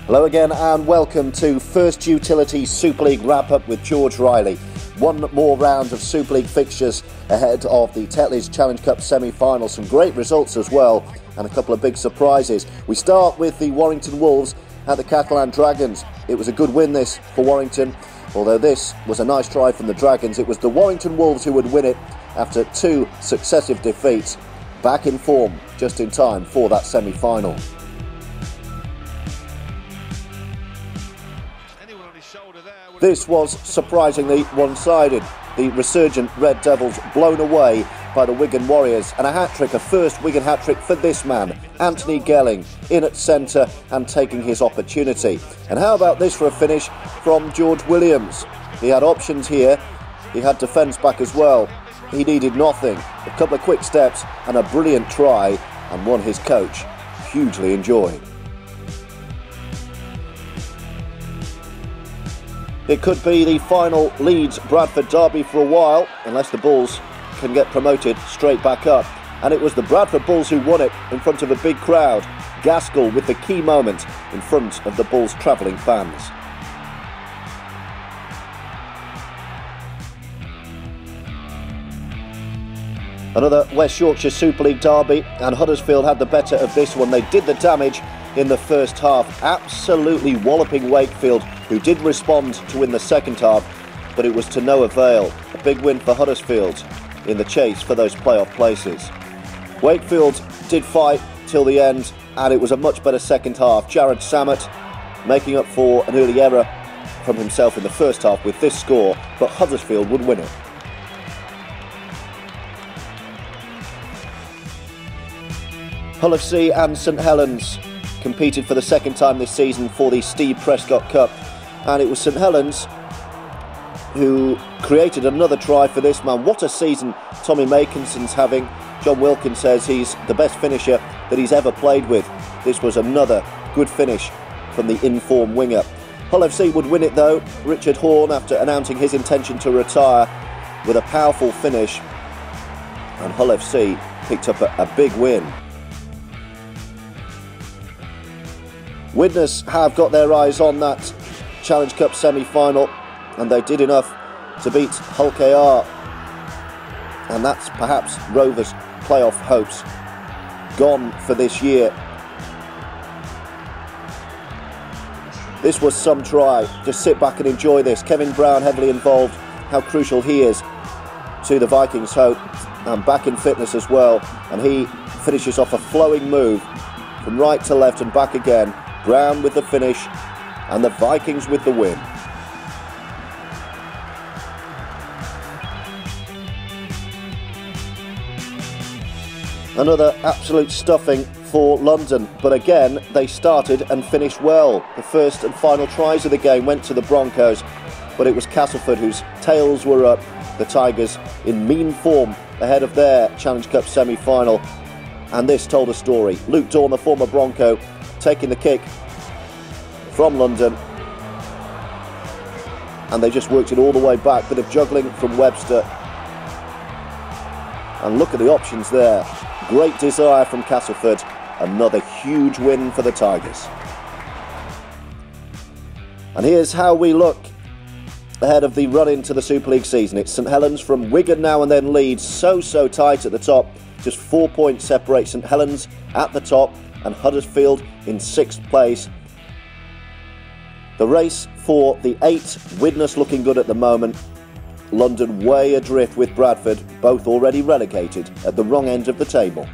Hello again and welcome to First Utility Super League wrap-up with George Riley. One more round of Super League fixtures ahead of the Tetley's Challenge Cup semi-final. Some great results as well and a couple of big surprises. We start with the Warrington Wolves at the Catalan Dragons. It was a good win this for Warrington. Although this was a nice try from the Dragons, it was the Warrington Wolves who would win it after two successive defeats. Back in form just in time for that semi-final. This was surprisingly one-sided. The resurgent Red Devils blown away by the Wigan Warriors, and a hat-trick, a first Wigan hat-trick for this man, Anthony Gelling, in at centre and taking his opportunity. And how about this for a finish from George Williams? He had options here, he had defence back as well. He needed nothing, a couple of quick steps and a brilliant try, and one his coach hugely enjoyed. It could be the final Leeds Bradford derby for a while, unless the Bulls can get promoted straight back up. And it was the Bradford Bulls who won it in front of a big crowd. Gaskell with the key moment in front of the Bulls' travelling fans. Another West Yorkshire Super League derby, and Huddersfield had the better of this one. They did the damage in the first half, absolutely walloping Wakefield, who did respond to win the second half, but it was to no avail. A big win for Huddersfield in the chase for those playoff places. Wakefield did fight till the end, and it was a much better second half. Jared Samet making up for an early error from himself in the first half with this score, but Huddersfield would win it. Hull FC and St Helens competed for the second time this season for the Steve Prescott Cup, and it was St Helens who created another try for this man. What a season Tommy Makinson's having. John Wilkins says he's the best finisher that he's ever played with. This was another good finish from the in-form winger. Hull FC would win it though. Richard Horne, after announcing his intention to retire, with a powerful finish, and Hull FC picked up a big win. Widnes have got their eyes on that Challenge Cup semi-final, and they did enough to beat Hull KR, and that's perhaps Rovers' playoff hopes gone for this year. This was some try. Just sit back and enjoy this. Kevin Brown heavily involved. How crucial he is to the Vikings' hope, and back in fitness as well, and he finishes off a flowing move from right to left and back again. Brown with the finish, and the Vikings with the win. Another absolute stuffing for London, but again they started and finished well. The first and final tries of the game went to the Broncos, but it was Castleford whose tails were up. The Tigers in mean form ahead of their Challenge Cup semi-final, and this told a story. Luke Dawn, the former Bronco, taking the kick from London, and they just worked it all the way back. Bit of juggling from Webster, and look at the options there. Great desire from Castleford. Another huge win for the Tigers. And here's how we look ahead of the run into the Super League season. It's St Helens from Wigan now, and then Leeds. So tight at the top. Just 4 points separate St Helens at the top and Huddersfield in 6th place. The race for the 8th, Widnes looking good at the moment. London way adrift with Bradford, both already relegated at the wrong end of the table.